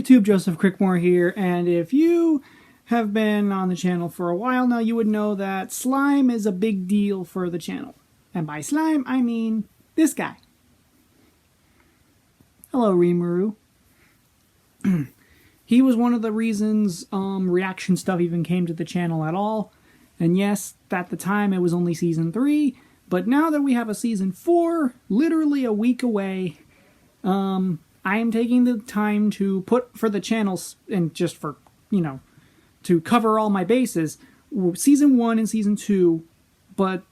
YouTube, Joseph Crickmore here, and if you have been on the channel for a while now, you would know that slime is a big deal for the channel. And by slime, I mean this guy. Hello, Rimuru. He was one of the reasons reaction stuff even came to the channel at all. And yes, at the time it was only Season 3, but now that we have a Season 4, literally a week away, I am taking the time to put for the channels, and just for, to cover all my bases, Season 1 and Season 2, but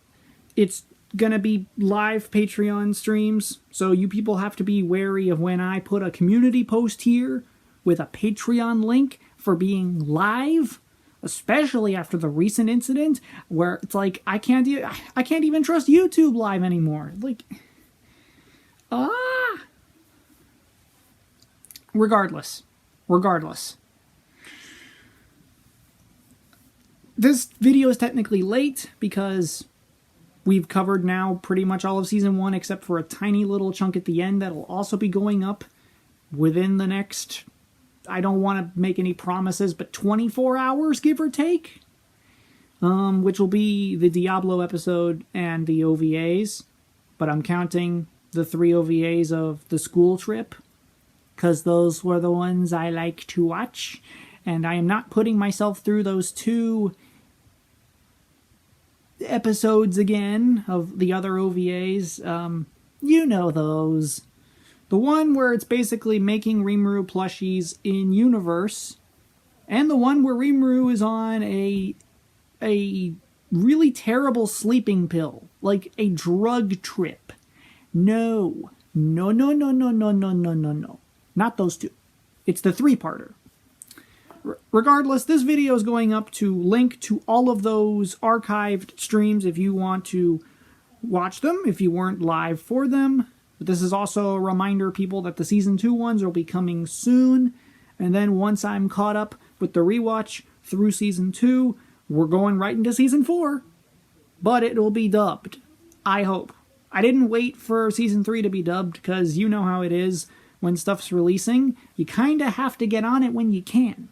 it's gonna be live Patreon streams, so you people have to be wary of when I put a community post here with a Patreon link for being live, especially after the recent incident where it's like I can't even trust YouTube Live anymore. Regardless. This video is technically late because we've covered now pretty much all of Season 1 except for a tiny little chunk at the end that'll also be going up within the next, I don't want to make any promises, but 24 hours, give or take. Which will be the Diablo episode and the OVAs. But I'm counting the 3 OVAs of the school trip, because those were the ones I like to watch. And I am not putting myself through those 2 episodes again of the other OVAs. You know those. The one where it's basically making Rimuru plushies in universe, and the one where Rimuru is on a really terrible sleeping pill, like a drug trip. No. Not those 2. It's the 3-parter. Regardless, this video is going up to link to all of those archived streams if you want to watch them, if you weren't live for them. But this is also a reminder, people, that the Season 2 ones will be coming soon. And then once I'm caught up with the rewatch through Season 2, we're going right into Season 4. But it will be dubbed. I hope. I didn't wait for Season 3 to be dubbed, because you know how it is when stuff's releasing. You kind of have to get on it when you can.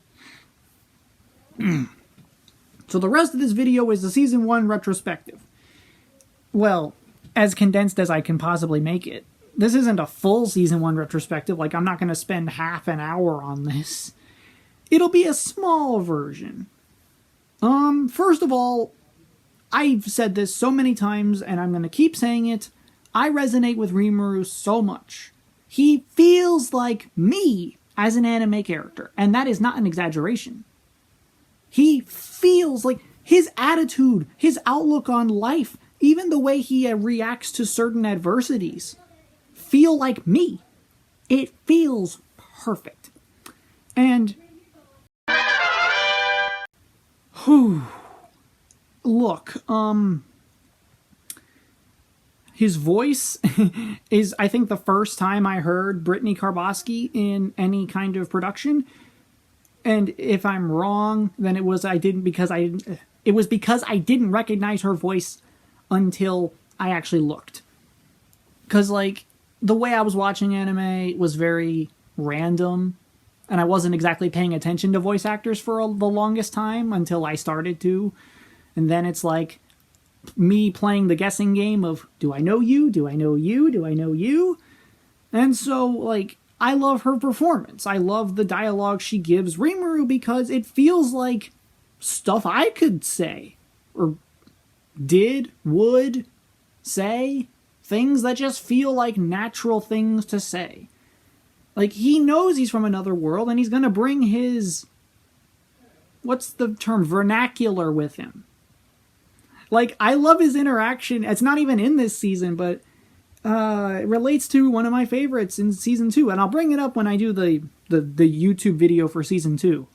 So the rest of this video is the Season 1 retrospective. Well, as condensed as I can possibly make it. This isn't a full Season 1 retrospective, like I'm not going to spend half an hour on this. It'll be a small version. First of all, I've said this so many times, and I'm going to keep saying it, I resonate with Rimuru so much. He feels like me as an anime character, and that is not an exaggeration. He feels like his attitude, his outlook on life, even the way he reacts to certain adversities, feel like me. It feels perfect. And look, his voice is, I think, the first time I heard Brittany Karbowski in any kind of production. And if I'm wrong, then it was because I didn't recognize her voice until I actually looked. Because, the way I was watching anime was very random, and I wasn't exactly paying attention to voice actors for the longest time until I started to. And then it's like me playing the guessing game of, do I know you? Do I know you? Do I know you? And so, I love her performance. I love the dialogue she gives Rimuru because it feels like stuff I could say, or would say, things that just feel like natural things to say. He knows he's from another world, and he's gonna bring his, what's the term, vernacular with him. I love his interaction. It's not even in this season, but it relates to one of my favorites in Season 2, and I'll bring it up when I do the YouTube video for Season 2.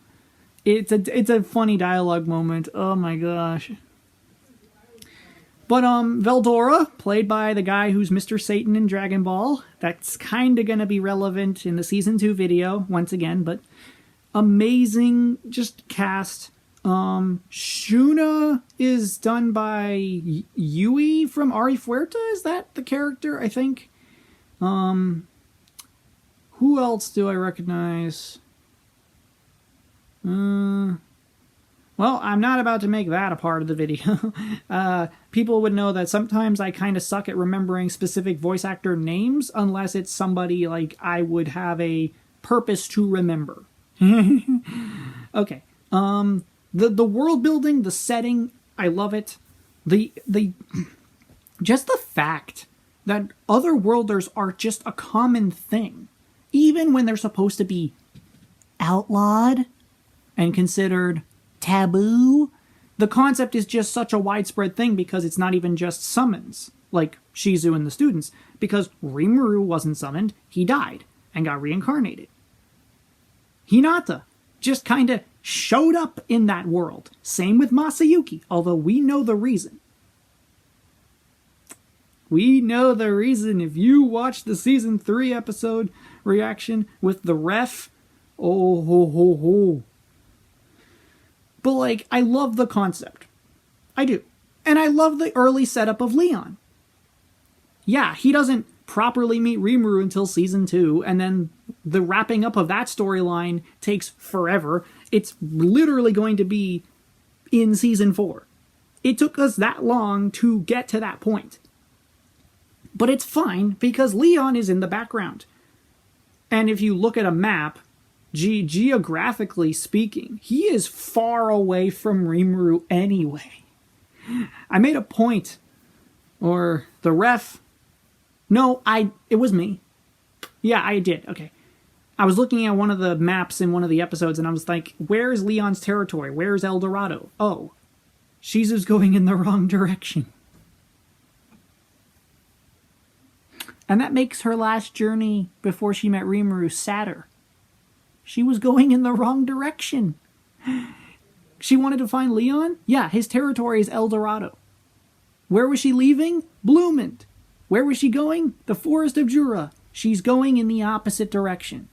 It's a funny dialogue moment. Oh my gosh. But Veldora, played by the guy who's Mr. Satan in Dragon Ball, that's kind of going to be relevant in the Season 2 video once again, but amazing just cast. Shuna is done by Yui from Ari Fuerta. Is that the character? I think. Who else do I recognize? Well, I'm not about to make that a part of the video. People would know that sometimes I kind of suck at remembering specific voice actor names unless it's somebody like I would have a purpose to remember. Okay. The world building, the setting, I love it. The just the fact that otherworlders are just a common thing, even when they're supposed to be outlawed and considered taboo. The concept is just such a widespread thing because it's not even just summons, like Shizu and the students, because Rimuru wasn't summoned, he died and got reincarnated. Hinata just kind of showed up in that world. Same with Masayuki, although we know the reason. We know the reason. If you watch the season 3 episode reaction with the ref, oh ho ho ho. But like, I love the concept. I do. And I love the early setup of Leon. Yeah, he doesn't properly meet Rimuru until season 2, and then the wrapping up of that storyline takes forever. It's literally going to be in season 4. It took us that long to get to that point. But it's fine because Leon is in the background. And if you look at a map, geographically speaking, he is far away from Rimuru anyway. I made a point, or the ref. No, it was me. Yeah, I did. Okay. I was looking at one of the maps in one of the episodes, and I was like, where's Leon's territory? Where's El Dorado? Oh, Shizu's going in the wrong direction. And that makes her last journey before she met Rimuru sadder. She was going in the wrong direction. She wanted to find Leon? Yeah, his territory is El Dorado. Where was she leaving? Bloomond. Where was she going? The Forest of Jura. She's going in the opposite direction.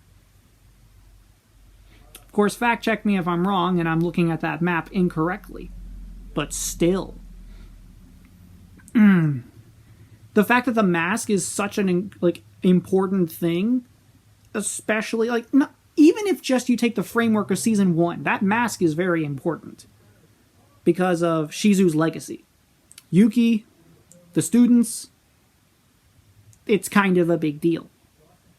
Of course, fact check me if I'm wrong and I'm looking at that map incorrectly. But still. The fact that the mask is such an important thing, especially even if just you take the framework of season 1, that mask is very important because of Shizu's legacy. Yuki, the students, it's kind of a big deal.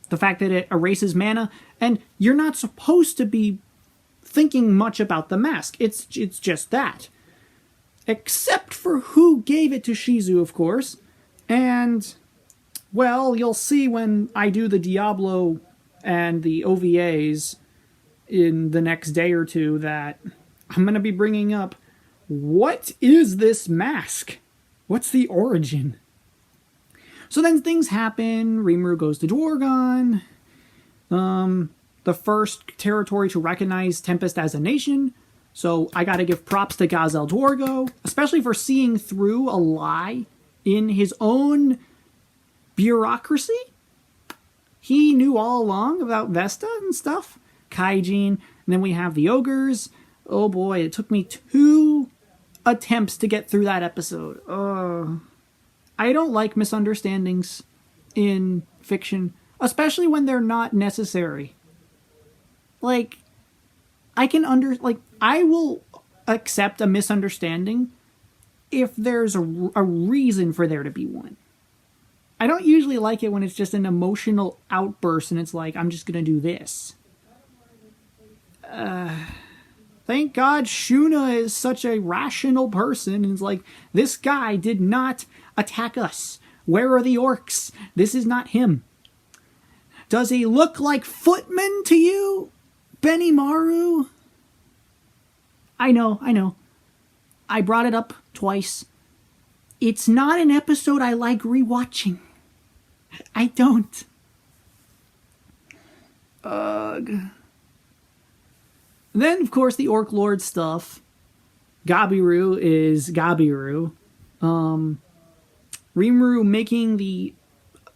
The fact that it erases mana, and you're not supposed to be thinking much about the mask. It's just that. Except for who gave it to Shizu, of course. And, well, you'll see when I do the Diablo and the OVAs in the next day or two that I'm going to be bringing up, what is this mask? What's the origin? So then things happen. Rimuru goes to Dwargon. The first territory to recognize Tempest as a nation. So I got to give props to Gazel Dwargo, especially for seeing through a lie in his own bureaucracy. He knew all along about Vesta and stuff. Kaijin. And then we have the ogres. Oh boy, it took me 2 attempts to get through that episode. I don't like misunderstandings in fiction, especially when they're not necessary. I will accept a misunderstanding if there's a reason for there to be one. I don't usually like it when it's just an emotional outburst and it's like, I'm just going to do this. Thank God Shuna is such a rational person and is like, this guy did not attack us. Where are the orcs? This is not him. Does he look like Footman to you, Benimaru? I know. I brought it up twice. It's not an episode I like rewatching. I don't. Ugh. Then, of course, the Orc Lord stuff. Gabiru is Gabiru. Rimuru making the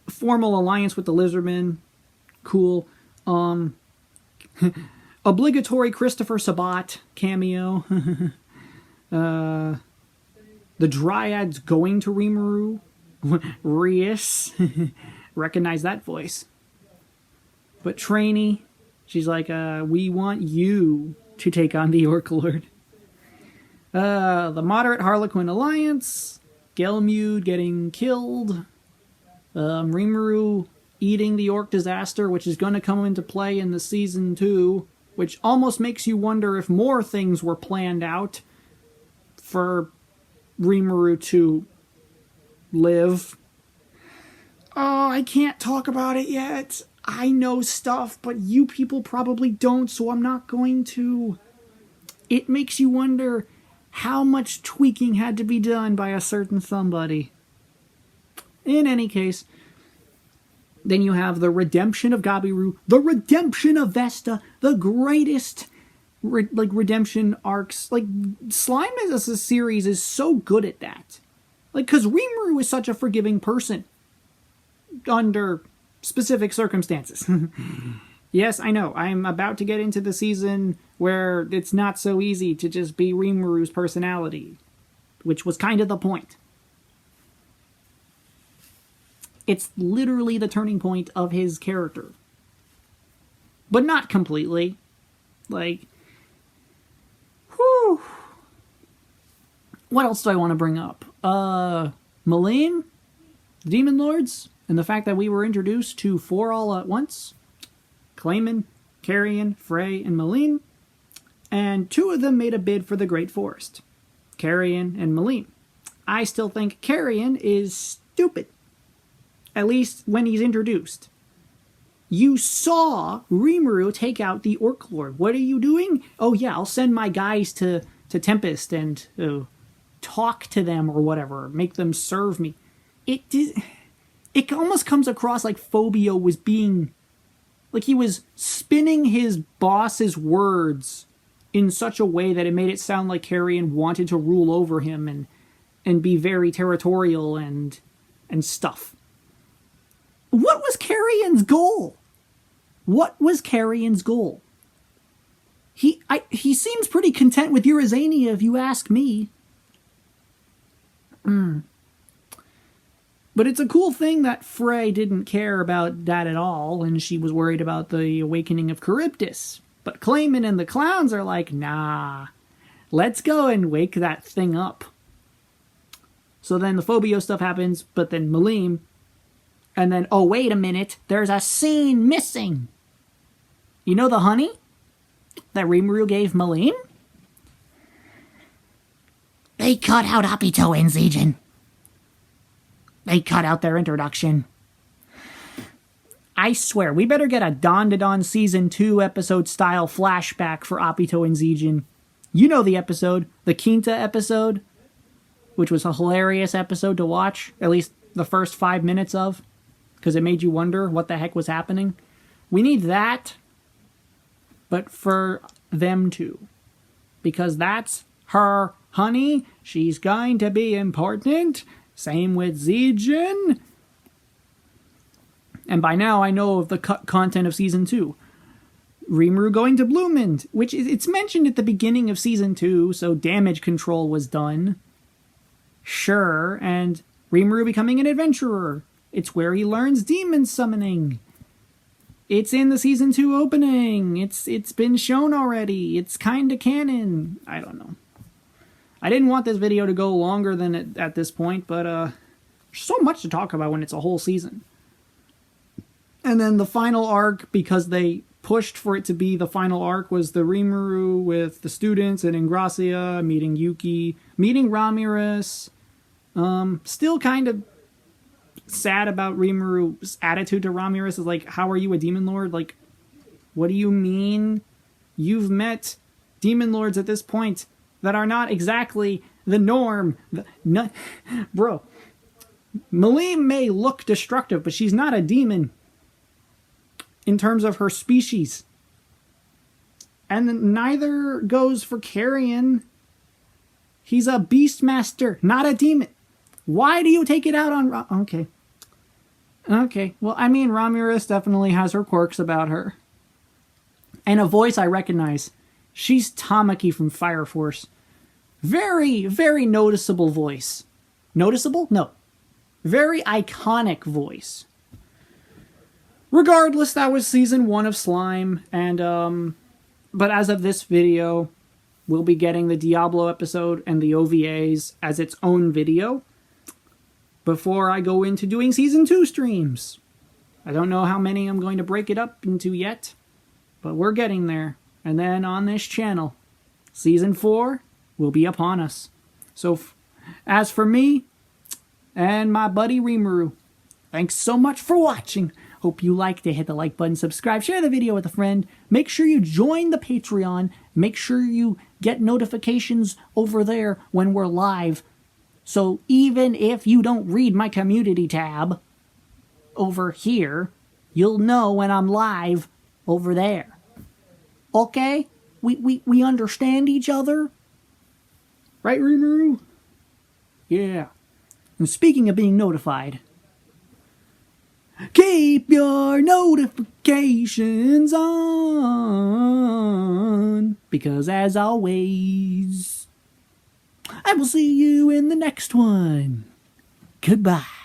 formal alliance with the Lizardmen. Cool. Obligatory Christopher Sabat cameo. The Dryads going to Rimuru. Rias. Recognize that voice. But Trainee, she's like, we want you to take on the Orc Lord. The moderate Harlequin Alliance, Gelmude getting killed, Rimuru eating the Orc Disaster, which is going to come into play in the Season 2, which almost makes you wonder if more things were planned out for Rimuru to live. Oh, I can't talk about it yet. I know stuff, but you people probably don't, so I'm not going to. It makes you wonder how much tweaking had to be done by a certain somebody. In any case, then you have the redemption of Gabiru, the redemption of Vesta, the greatest redemption arcs. Like, Slime as a series is so good at that. Like, because Rimuru is such a forgiving person under specific circumstances. Yes, I know. I'm about to get into the season where it's not so easy to just be Rimuru's personality, which was kind of the point. It's literally the turning point of his character. But not completely. Like, whew. What else do I want to bring up? Malim, Demon Lords, and the fact that we were introduced to 4 all at once. Clayman, Carrion, Frey, and Malim. And 2 of them made a bid for the Great Forest. Carrion and Malim. I still think Carrion is stupid. At least when he's introduced. You saw Rimuru take out the Orc Lord. What are you doing? Oh yeah, I'll send my guys to Tempest and talk to them or whatever. Make them serve me. It almost comes across like Phobio was being... Like he was spinning his boss's words in such a way that it made it sound like Carrion wanted to rule over him and be very territorial and stuff. What was Carrion's goal? What was Carrion's goal? He seems pretty content with Eurazania, if you ask me. But it's a cool thing that Frey didn't care about that at all, and she was worried about the awakening of Charybdis. But Clayman and the clowns are like, nah, let's go and wake that thing up. So then the Phobio stuff happens, but then Malim... And then, oh, wait a minute, there's a scene missing. You know the honey that Rimuru gave Malim? They cut out Apito and Zijin. They cut out their introduction. I swear, we better get a Dawn to Dawn Season 2 episode style flashback for Apito and Zijin. You know the episode, the Quinta episode, which was a hilarious episode to watch, at least the first 5 minutes of. Because it made you wonder what the heck was happening. We need that, but for them too. Because that's her honey. She's going to be important. Same with Zijin. And by now I know of the content of Season 2. Rimuru going to Bloomend, which it's mentioned at the beginning of Season 2, so damage control was done. Sure, and Rimuru becoming an adventurer. It's where he learns demon summoning. It's in the Season 2 opening. It's been shown already. It's kind of canon. I don't know. I didn't want this video to go longer than it at this point, but there's so much to talk about when it's a whole season. And then the final arc, because they pushed for it to be the final arc, was the Rimuru with the students and Ingracia, meeting Yuki, meeting Ramirez. Still kind of sad about Rimuru's attitude to Ramirez. Is like, how are you a demon lord? Like, what do you mean? You've met demon lords at this point that are not exactly the norm. Bro, Malim may look destructive, but she's not a demon in terms of her species. And neither goes for Carrion. He's a beastmaster, not a demon. Why do you take it out on... Okay. Okay. Well, I mean, Ramirez definitely has her quirks about her. And a voice I recognize. She's Tamaki from Fire Force. Very, very noticeable voice. Noticeable? No. Very iconic voice. Regardless, that was Season 1 of Slime. And, But as of this video, we'll be getting the Diablo episode and the OVAs as its own video before I go into doing Season 2 streams. I don't know how many I'm going to break it up into yet, but we're getting there. And then on this channel, Season 4 will be upon us. So, as for me and my buddy Rimuru, thanks so much for watching. Hope you liked it. Hit the like button, subscribe, share the video with a friend. Make sure you join the Patreon. Make sure you get notifications over there when we're live. So even if you don't read my community tab over here, you'll know when I'm live over there. Okay? We understand each other? Right, Rimuru? Yeah. And speaking of being notified, keep your notifications on, because as always, I will see you in the next one. Goodbye.